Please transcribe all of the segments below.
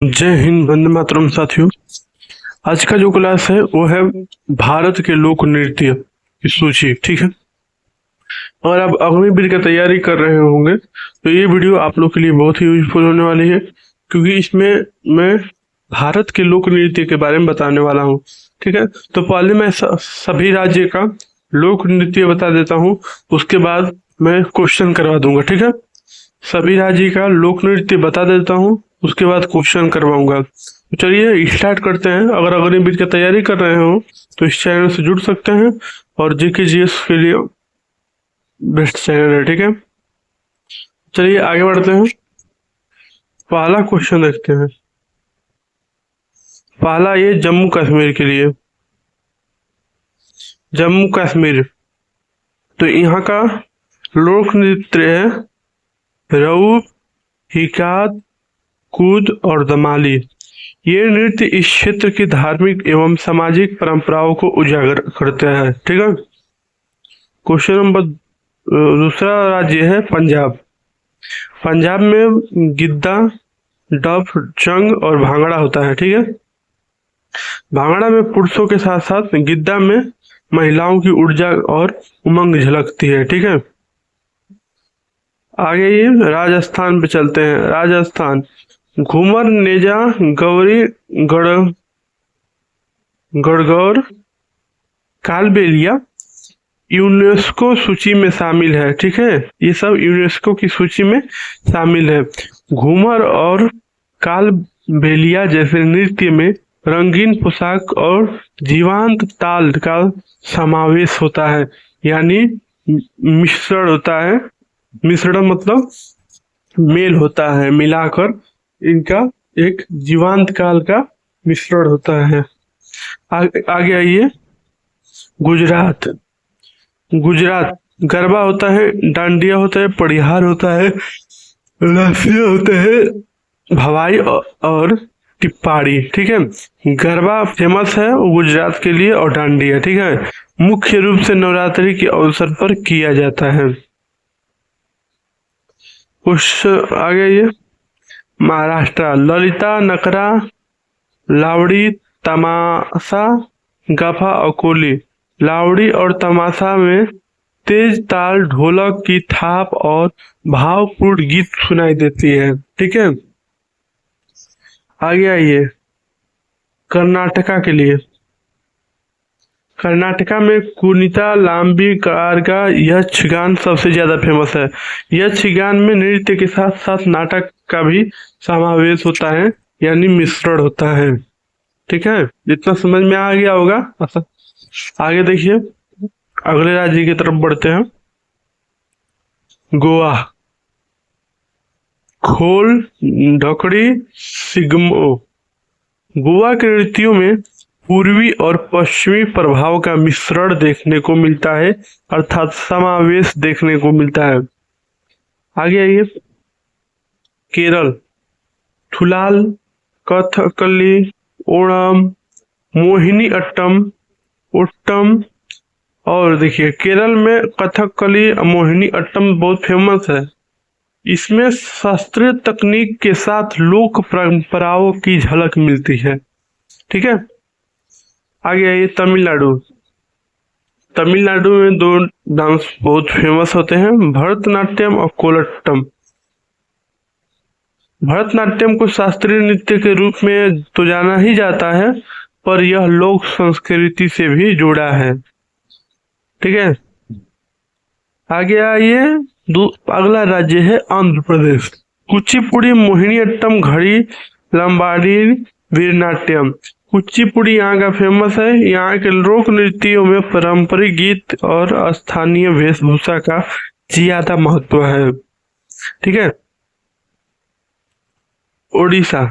जय हिंद, वंदे मातरम। साथियों, आज का जो क्लास है वो है भारत के लोक नृत्य की सूची। ठीक है, और आप अग्निवीर की तैयारी कर रहे होंगे तो ये वीडियो आप लोग के लिए बहुत ही यूजफुल होने वाली है, क्योंकि इसमें मैं भारत के लोक नृत्य के बारे में बताने वाला हूँ। ठीक है, तो पहले मैं सभी राज्य का लोक नृत्य बता देता हूँ, उसके बाद मैं क्वेश्चन करवा दूंगा। ठीक है, सभी राज्य का लोक नृत्य बता देता हूँ, उसके बाद क्वेश्चन करवाऊंगा। तो चलिए स्टार्ट करते हैं। अगर अग्निवीर की तैयारी कर रहे हो तो इस चैनल से जुड़ सकते हैं, और जीके जीएस के लिए बेस्ट चैनल है। ठीक है, चलिए आगे बढ़ते हैं। पहला क्वेश्चन देखते हैं। पहला ये जम्मू कश्मीर के लिए। जम्मू कश्मीर, तो यहाँ का लोक नृत्य है रऊफ, हिकात, कूद और दमाली। ये नृत्य इस क्षेत्र की धार्मिक एवं सामाजिक परंपराओं को उजागर करते हैं। ठीक है, क्वेश्चन नंबर दूसरा राज्य है पंजाब। पंजाब में गिद्दा, डफ, जंग और भांगड़ा होता है। ठीक है, भांगड़ा में पुरुषों के साथ साथ गिद्दा में महिलाओं की ऊर्जा और उमंग झलकती है। ठीक है, आगे ये राजस्थान पे चलते हैं। राजस्थान, घूमर, नेजा, गौरी, गणगौर, कालबेलिया यूनेस्को सूची में शामिल है। ठीक है, ये सब यूनेस्को की सूची में शामिल है। घूमर और कालबेलिया जैसे नृत्य में रंगीन पोशाक और जीवंत ताल का समावेश होता है, यानी मिश्रण होता है। मिश्रण मतलब मेल होता है, मिलाकर इनका एक जीवांत काल का मिश्रण होता है। आगे आइए, गुजरात। गुजरात, गरबा होता है, डांडिया होता है, परिहार होता है, लाफिया होता है, भवाई और टिप्पाड़ी। ठीक है, गरबा फेमस है गुजरात के लिए और डांडिया। ठीक है, मुख्य रूप से नवरात्रि के अवसर पर किया जाता है। कुछ आगे ये महाराष्ट्र, ललिता, नकरा, लावड़ी, तमाशा, गफा और कोली। लावड़ी और तमाशा में तेज ताल, ढोलक की थाप और भावपूर्ण गीत सुनाई देती है। ठीक है, आगे आइए कर्नाटका के लिए। कर्नाटका में कुनिता, लांबी, कारगा, यक्षगान सबसे ज्यादा फेमस है। यक्षगान में नृत्य के साथ साथ नाटक का भी समावेश होता है, यानी मिश्रण होता है। ठीक है, जितना समझ में आ गया होगा। आगे देखिए, अगले राज्य की तरफ बढ़ते हैं। गोवा, खोल, ढकड़ी, सिगमो। गोवा के नृत्यों में पूर्वी और पश्चिमी प्रभाव का मिश्रण देखने को मिलता है, अर्थात समावेश देखने को मिलता है। आगे आइए, केरल, थुलाल, कथकली, ओणम, मोहिनी अट्टम, ओट्टम। और देखिए, केरल में कथकली, मोहिनी अट्टम बहुत फेमस है। इसमें शास्त्रीय तकनीक के साथ लोक परंपराओं की झलक मिलती है। ठीक है, आगे आइए तमिलनाडु। तमिलनाडु में दो डांस बहुत फेमस होते हैं, भरतनाट्यम और कोलट्टम। भरतनाट्यम को शास्त्रीय नृत्य के रूप में तो जाना ही जाता है, पर यह लोक संस्कृति से भी जुड़ा है। ठीक है, आगे आइए, अगला राज्य है आंध्र प्रदेश। कुचिपुड़ी, मोहिनीअट्टम, घड़ी, लंबाड़ी, वीरनाट्यम। कुचिपुड़ी यहाँ का फेमस है। यहाँ के लोक नृत्यों में पारंपरिक गीत और स्थानीय वेशभूषा का ज्यादा महत्व है। ठीक है, ओडिशा,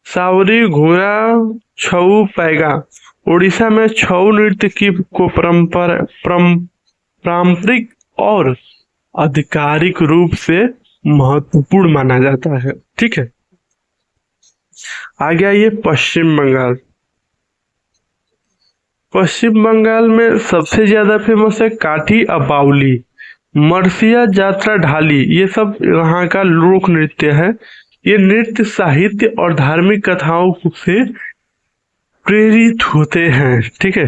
सावरी, घोड़ा, छऊ, पैगा। ओडिशा में छऊ नृत्य की को पारंपरिक और आधिकारिक रूप से महत्वपूर्ण माना जाता है। ठीक है, आगे आइए पश्चिम बंगाल। पश्चिम बंगाल में सबसे ज्यादा फेमस है काठी और बाउली, मरसिया, जात्रा, ढाली। ये सब यहाँ का लोक नृत्य है। ये नृत्य साहित्य और धार्मिक कथाओं से प्रेरित होते हैं। ठीक है,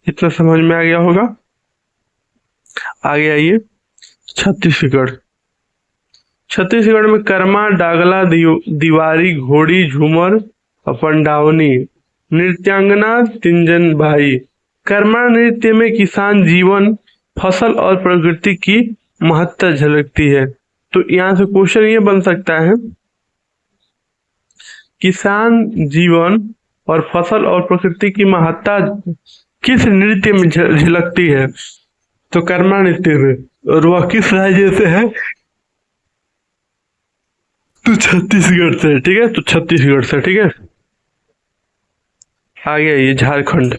इतना समझ में आ गया होगा। आगे आइए, छत्तीसगढ़। छत्तीसगढ़ में कर्मा, डागला, दीवारी, घोड़ी, झूमर और पंडावनी नृत्यांगना तिंजन भाई। कर्मा नृत्य में किसान जीवन, फसल और प्रकृति की महत्ता झलकती है। तो यहाँ से क्वेश्चन ये बन सकता है, किसान जीवन और फसल और प्रकृति की महत्ता किस नृत्य में झलकती है? तो कर्मा नृत्य में। और वह किस राज्य से है? तो छत्तीसगढ़ से। ठीक है, तो छत्तीसगढ़ से। ठीक है, आगे आइए, झारखंड।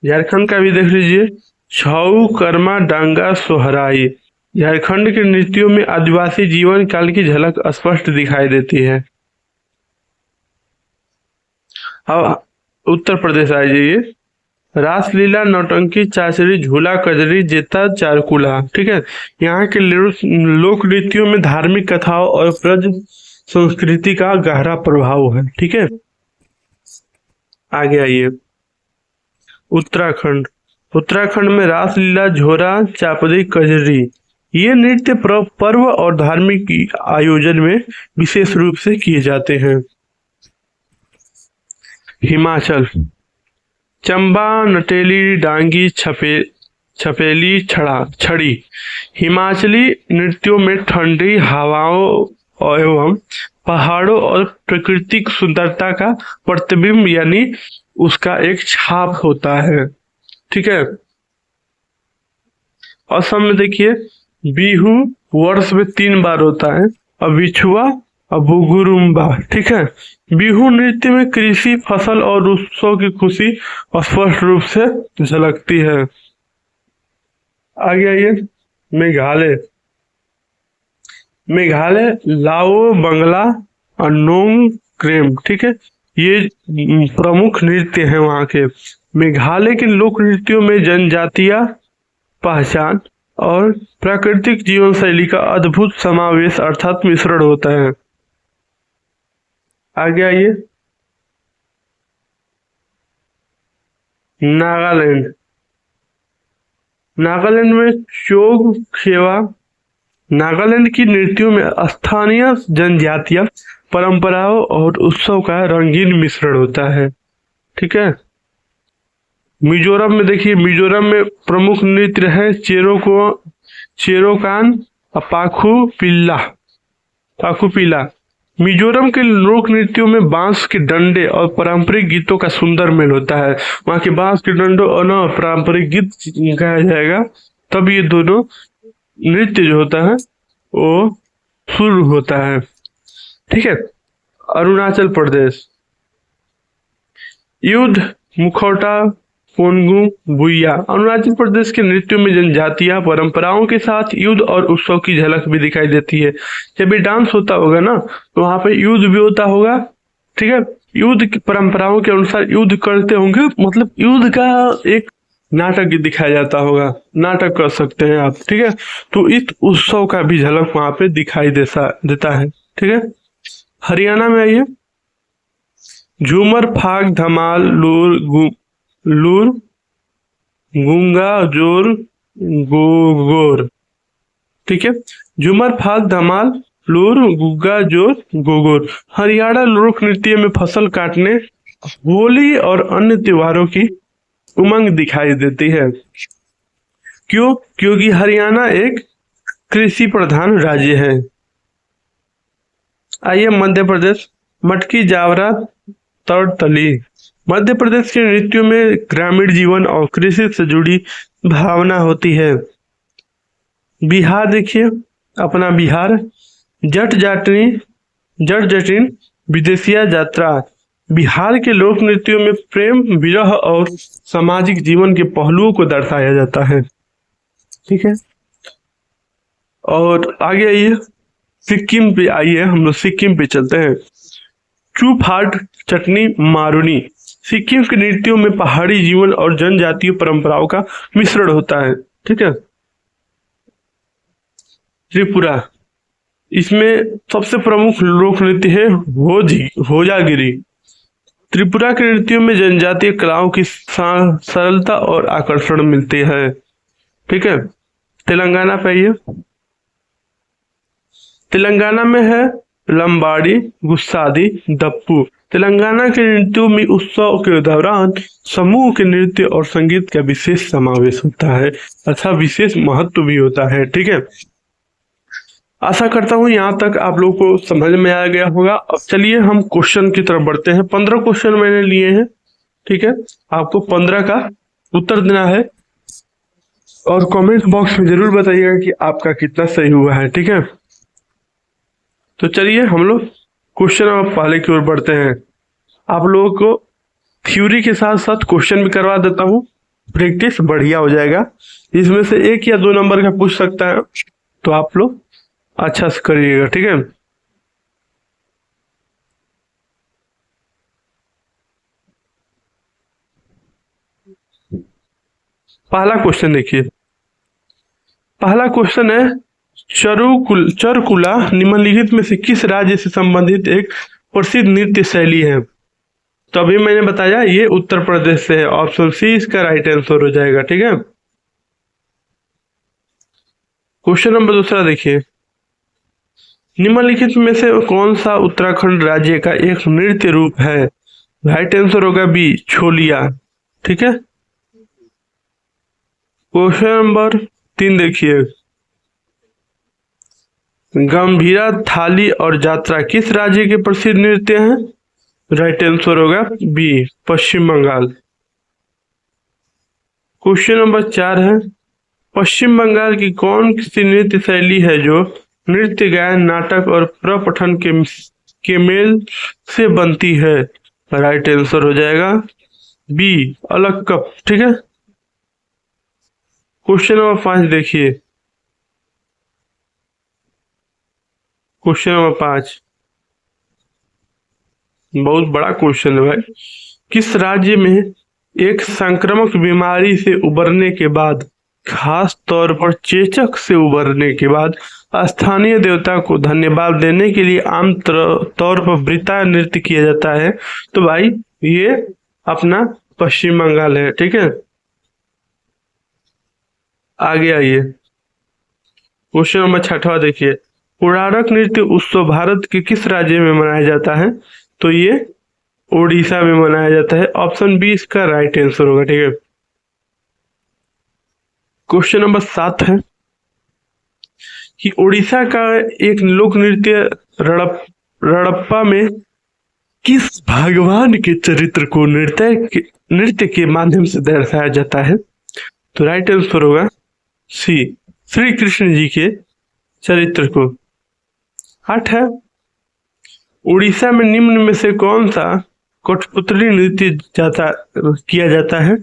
झारखंड का भी देख लीजिए, छऊ, कर्मा, डांगा, सोहराई। झारखंड के नृत्यों में आदिवासी जीवन काल की झलक स्पष्ट दिखाई देती है। अब उत्तर प्रदेश आ जाइए, रासलीला, नौटंकी, चाचरी, झूला, कजरी, जेता, चारकुला। ठीक है, यहाँ के लोक नृत्यों में धार्मिक कथाओं और ब्रज संस्कृति का गहरा प्रभाव है। ठीक है, आगे आइए, उत्तराखंड। उत्तराखंड में रासलीला, झोरा, चापदी, कजरी ये नृत्य पर्व और धार्मिक आयोजन में विशेष रूप से किए जाते हैं। हिमाचल, चंबा, नटेली, डांगी, छपेली, छड़ी। हिमाचली नृत्यों में ठंडी हवाओं एवं पहाड़ों और प्राकृतिक सुंदरता का प्रतिबिंब यानी उसका एक छाप होता है। ठीक है, असम में देखिए, बिहू वर्ष में 3 बार होता है, और बिछुआ और बुगुरुम्बा। ठीक है, बिहू नृत्य में कृषि, फसल और उत्सव की खुशी स्पष्ट रूप से झलकती है। आगे आइए, मेघालय। मेघालय लाओ, बंगला और नोंग क्रेम। ठीक है, ये प्रमुख नृत्य हैं वहाँ के। मेघालय के लोक नृत्यों में जनजातीय पहचान और प्राकृतिक जीवन शैली का अद्भुत समावेश अर्थात मिश्रण होता है। आगे आइए, नागालैंड। नागालैंड में चोग खेवा। नागालैंड की नृत्यों में स्थानीय जनजातीय परंपराओं और उत्सव का रंगीन मिश्रण होता है। ठीक है, मिजोरम में देखिए, मिजोरम में प्रमुख नृत्य है चेरोकान और पाखुपिला। मिजोरम के लोक नृत्यों में बांस के डंडे और पारंपरिक गीतों का सुंदर मेल होता है। वहाँ के बांस के डंडों और ना पारंपरिक गीत गाया जाएगा, तब ये दोनों नृत्य जो होता है वो शुरू होता है। ठीक है, अरुणाचल प्रदेश। युद्ध, मुखौटा, कोनगू, बुइया। अरुणाचल प्रदेश के नृत्यों में जनजातीय परंपराओं के साथ युद्ध और उत्सव की झलक भी दिखाई देती है। जब भी डांस होता होगा ना, तो वहाँ पे युद्ध भी होता होगा। ठीक है, युद्ध की परंपराओं के अनुसार युद्ध करते होंगे, मतलब युद्ध का एक नाटक दिखाया जाता होगा, नाटक कर सकते हैं आप। ठीक है, तो इस उत्सव का भी झलक वहाँ पे दिखाई देता है। ठीक है, हरियाणा में आइए, झूमर, फाग, धमाल, लूर, गूंगा, जोर, गोगोर। ठीक है, झूमर, फाग, धमाल, लूर, गुग्गा, जोर, गोगोर। हरियाणा लोक नृत्य में फसल काटने, होली और अन्य त्योहारों की उमंग दिखाई देती है। क्यों? क्योंकि हरियाणा एक कृषि प्रधान राज्य है। आइए, मध्य प्रदेश। मटकी, जावरा, तड़तली। मध्य प्रदेश के नृत्यों में ग्रामीण जीवन और कृषि से जुड़ी भावना होती है। बिहार देखिए, अपना बिहार। जट जटिन, विदेशिया यात्रा। बिहार के लोक नृत्यों में प्रेम, विरह और सामाजिक जीवन के पहलुओं को दर्शाया जाता है। ठीक है, और आगे आइए, सिक्किम पे आइए, हम लोग सिक्किम पे चलते हैं। चूफाट, चटनी, मारुनी। सिक्किम के नृत्यों में पहाड़ी जीवन और जनजातीय परंपराओं का मिश्रण होता है। ठीक है, त्रिपुरा। इसमें सबसे प्रमुख लोक नृत्य है होजागिरी। त्रिपुरा के नृत्यों में जनजातीय कलाओं की सरलता और आकर्षण मिलते हैं। ठीक है, तेलंगाना पे ये तेलंगाना में है लंबाड़ी, गुस्सादी, दप्पू। तेलंगाना के नृत्यों में उत्सव के दौरान समूह के नृत्य और संगीत का विशेष समावेश होता है, अच्छा विशेष महत्व भी होता है। ठीक है, आशा करता हूँ यहाँ तक आप लोगों को समझ में आ गया होगा। अब चलिए हम क्वेश्चन की तरफ बढ़ते हैं। 15 क्वेश्चन मैंने लिए हैं। ठीक है, आपको 15 का उत्तर देना है और कमेंट बॉक्स में जरूर बताइएगा कि आपका कितना सही हुआ है। ठीक है, तो चलिए हम लोग क्वेश्चन अब पहले की ओर बढ़ते हैं। आप लोगों को थ्योरी के साथ साथ क्वेश्चन भी करवा देता हूँ, प्रैक्टिस बढ़िया हो जाएगा। इसमें से 1 या 2 नंबर का पूछ सकता है, तो आप लोग अच्छा से करिएगा। ठीक है, पहला क्वेश्चन देखिए। पहला क्वेश्चन है चरकुला निम्नलिखित में से किस राज्य से संबंधित एक प्रसिद्ध नृत्य शैली है? तो अभी मैंने बताया ये उत्तर प्रदेश से है। ऑप्शन सी इसका राइट आंसर हो जाएगा। ठीक है, क्वेश्चन नंबर दूसरा देखिए। निम्नलिखित में से कौन सा उत्तराखंड राज्य का एक नृत्य रूप है? राइट आंसर होगा बी, छोलिया। ठीक है, क्वेश्चन नंबर 3 देखिए। गंभीरा, थाली और जात्रा किस राज्य के प्रसिद्ध नृत्य हैं? राइट आंसर होगा बी, पश्चिम बंगाल। क्वेश्चन नंबर 4 है, पश्चिम बंगाल की कौन सी नृत्य शैली है जो नृत्य, गायन, नाटक और प्रपठन के मेल से बनती है? राइट आंसर हो जाएगा बी, अलग। ठीक है, क्वेश्चन नंबर 5 देखिए। क्वेश्चन नंबर 5 बहुत बड़ा क्वेश्चन है भाई। किस राज्य में एक संक्रामक बीमारी से उबरने के बाद, खास तौर पर चेचक से उबरने के बाद, स्थानीय देवता को धन्यवाद देने के लिए आम तौर पर वृता नृत्य किया जाता है? तो भाई ये अपना पश्चिम बंगाल है। ठीक है, आगे आइए। क्वेश्चन नंबर 6 देखिए। कोणार्क नृत्य उत्सव भारत के किस राज्य में मनाया जाता है? तो ये उड़ीसा में मनाया जाता है। ऑप्शन बी इसका राइट आंसर होगा। ठीक है, क्वेश्चन नंबर 7 है कि उड़ीसा का एक लोक नृत्य रड़प्पा में किस भगवान के चरित्र को नृत्य के माध्यम से दर्शाया जाता है? तो राइट आंसर होगा सी, श्री कृष्ण जी के चरित्र को। 8 है, उड़ीसा में निम्न में से कौन सा कठपुतली नृत्य किया जाता है?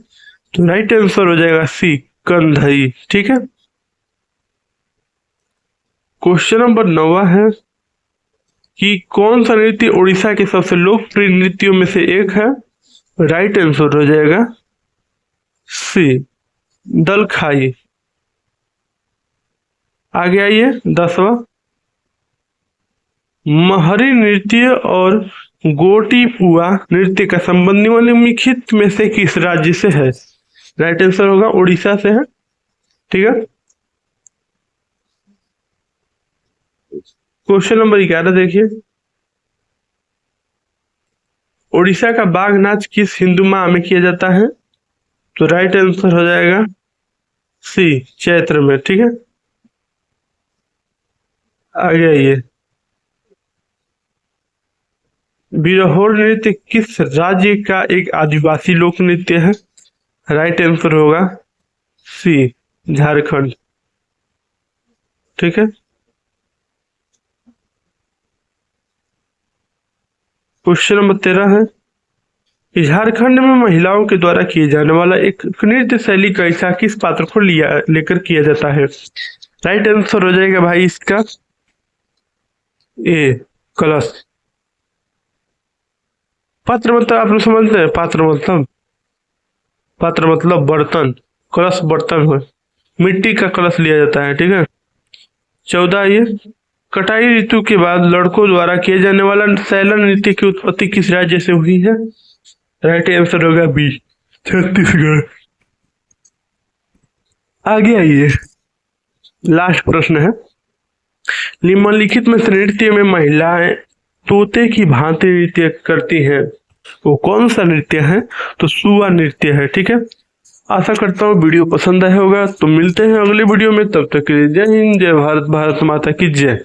तो राइट आंसर हो जाएगा सी, कंधई। ठीक है, क्वेश्चन नंबर 9 है कि कौन सा नृत्य उड़ीसा के सबसे लोकप्रिय नृत्यों में से एक है? राइट आंसर हो जाएगा सी, दलखाई। आगे आइए 10वां, महरी नृत्य और गोटीपुआ नृत्य का संबंध निम्नलिखित में से किस राज्य से है? राइट आंसर होगा उड़ीसा से है। ठीक है, क्वेश्चन नंबर 11 देखिए। उड़ीसा का बाघ नाच किस हिंदू माह में किया जाता है? तो राइट आंसर हो जाएगा सी, चैत्र में। ठीक है, आगे आइए। बिरहोर नृत्य किस राज्य का एक आदिवासी लोक नृत्य है? राइट आंसर होगा सी, झारखंड। ठीक है, क्वेश्चन नंबर 13 है कि झारखंड में महिलाओं के द्वारा किए जाने वाला एक नृत्य शैली का ऐसा किस पात्र को लेकर किया जाता है? राइट आंसर हो जाएगा भाई इसका ए, कलश। पात्र मतलब आप लोग समझते हैं? पात्र मतलब बर्तन, कलश बर्तन है, मिट्टी का कलश लिया जाता है। ठीक है, 14 ये कटाई ऋतु के बाद लड़कों द्वारा किए जाने वाला सैला नृत्य की उत्पत्ति किस राज्य से हुई है? राइट आंसर होगा बी, छत्तीसगढ़। आगे आइए, लास्ट प्रश्न है, निम्नलिखित में से नृत्य में महिलाएं तोते की भांति नृत्य करती हैं, वो कौन सा नृत्य है? तो सुआ नृत्य है। ठीक है, आशा करता हूँ वीडियो पसंद आया होगा। तो मिलते हैं अगले वीडियो में, तब तक के लिए जय हिंद, जय भारत, भारत माता की जय।